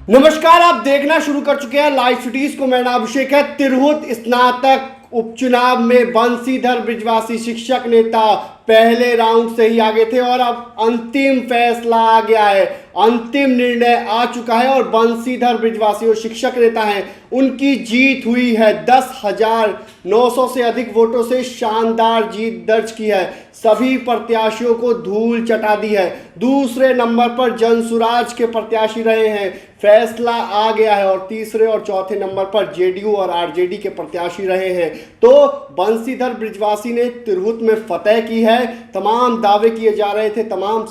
नमस्कार, आप देखना शुरू कर चुके हैं लाइव सिटीज को। मेरा नाम अभिषेक है। तिरहुत स्नातक उपचुनाव में बंशीधर बृजवासी शिक्षक नेता पहले राउंड से ही आगे थे और अब अंतिम फैसला आ गया है, अंतिम निर्णय आ चुका है और बंशीधर बृजवासी जो शिक्षक नेता हैं उनकी जीत हुई है। 10,900 से अधिक वोटों से शानदार जीत दर्ज की है, सभी प्रत्याशियों को धूल चटा दी है। दूसरे नंबर पर जनसुराज के प्रत्याशी रहे हैं, फैसला आ गया है। और तीसरे और चौथे नंबर पर जेडीयू और आरजेडी के प्रत्याशी रहे हैं। तो बंशीधर बृजवासी ने तिरहुत में फतेह की है। तमाम दावे किए जा रहे थे, तमाम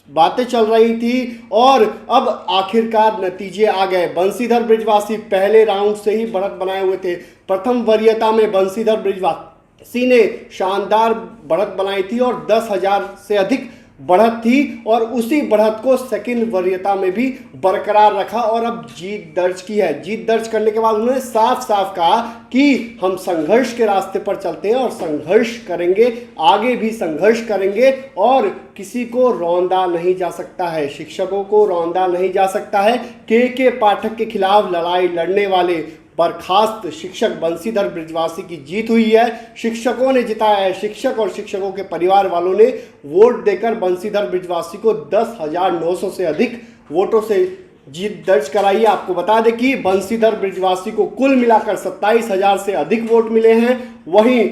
बातें चल रही थी और अब आखिरकार नतीजे आ गए। बंशीधर बृजवासी पहले राउंड से ही बढ़त बनाए हुए थे। प्रथम वरीयता में बंशीधर बृजवासी ने शानदार बढ़त बनाई थी और 10,000 से अधिक बढ़त थी और उसी बढ़त को सेकंड वरीयता में भी बरकरार रखा और अब जीत दर्ज की है। जीत दर्ज करने के बाद उन्होंने साफ साफ कहा कि हम संघर्ष के रास्ते पर चलते हैं और संघर्ष करेंगे, आगे भी संघर्ष करेंगे और किसी को रौंदा नहीं जा सकता है, शिक्षकों को रौंदा नहीं जा सकता है। के पाठक के खिलाफ लड़ाई लड़ने वाले बर्खास्त शिक्षक बंशीधर बृजवासी की जीत हुई है। शिक्षकों ने जिताया है। शिक्षक और शिक्षकों के परिवार वालों ने वोट देकर बंशीधर बृजवासी को 10,900 से अधिक वोटों से जीत दर्ज कराई है। आपको बता दें कि बंशीधर बृजवासी को कुल मिलाकर 27,000 से अधिक वोट मिले हैं। वहीं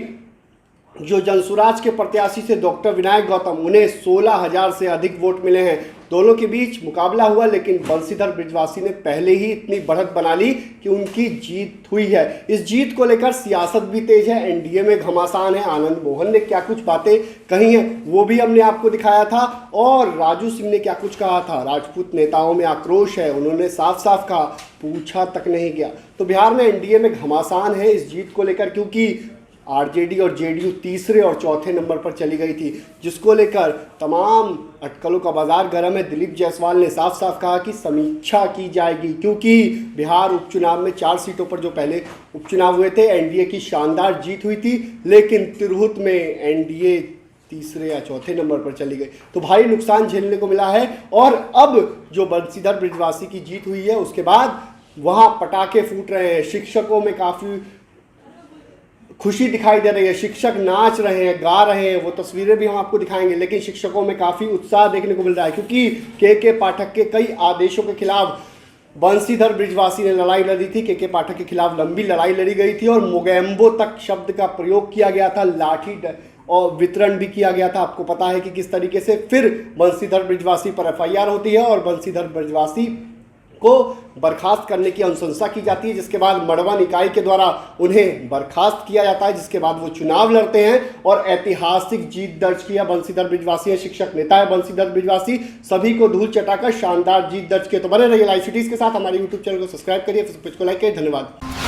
जो जनसुराज के प्रत्याशी से डॉक्टर विनायक गौतम, उन्हें 16,000 से अधिक वोट मिले हैं। दोनों के बीच मुकाबला हुआ लेकिन बंशीधर बृजवासी ने पहले ही इतनी बढ़त बना ली कि उनकी जीत हुई है। इस जीत को लेकर सियासत भी तेज है, एनडीए में घमासान है। आनंद मोहन ने क्या कुछ बातें कही हैं वो भी हमने आपको दिखाया था और राजू सिंह ने क्या कुछ कहा था। राजपूत नेताओं में आक्रोश है, उन्होंने साफ साफ कहा, पूछा तक नहीं गया। तो बिहार में एनडीए में घमासान है इस जीत को लेकर, क्योंकि आरजेडी और जेडीयू तीसरे और चौथे नंबर पर चली गई थी, जिसको लेकर तमाम अटकलों का बाजार गर्म है। दिलीप जायसवाल ने साफ साफ कहा कि समीक्षा की जाएगी, क्योंकि बिहार उपचुनाव में 4 सीटों पर जो पहले उपचुनाव हुए थे एनडीए की शानदार जीत हुई थी, लेकिन तिरहुत में एनडीए तीसरे या चौथे नंबर पर चली गई। तो भारी नुकसान झेलने को मिला है और अब जो बंशीधर बृजवासी की जीत हुई है उसके बाद वहाँ पटाखे फूट रहे हैं। शिक्षकों में काफ़ी खुशी दिखाई दे रही है, शिक्षक नाच रहे हैं, गा रहे हैं, वो तस्वीरें भी हम आपको दिखाएंगे। लेकिन शिक्षकों में काफ़ी उत्साह देखने को मिल रहा है, क्योंकि के पाठक के कई आदेशों के खिलाफ बंशीधर बृजवासी ने लड़ाई लड़ी थी। के पाठक के खिलाफ लंबी लड़ाई लड़ी गई थी और मोगैम्बो तक शब्द का प्रयोग किया गया था, लाठी और वितरण भी किया गया था। आपको पता है कि किस तरीके से फिर बंशीधर बृजवासी पर एफआईआर होती है और बंशीधर बृजवासी को बर्खास्त करने की अनुशंसा की जाती है, जिसके बाद मड़वा निकाय के द्वारा उन्हें बर्खास्त किया जाता है, जिसके बाद वो चुनाव लड़ते हैं और ऐतिहासिक जीत दर्ज किया। बंशीधर बृजवासी है, शिक्षक नेता है बंशीधर बृजवासी, सभी को धूल चटाकर शानदार जीत दर्ज किए। तो बने रहिए लाइव सिटीज के साथ, हमारे यूट्यूब चैनल को सब्सक्राइब करिए, फेसबुक पेज को लाइक करिए। धन्यवाद।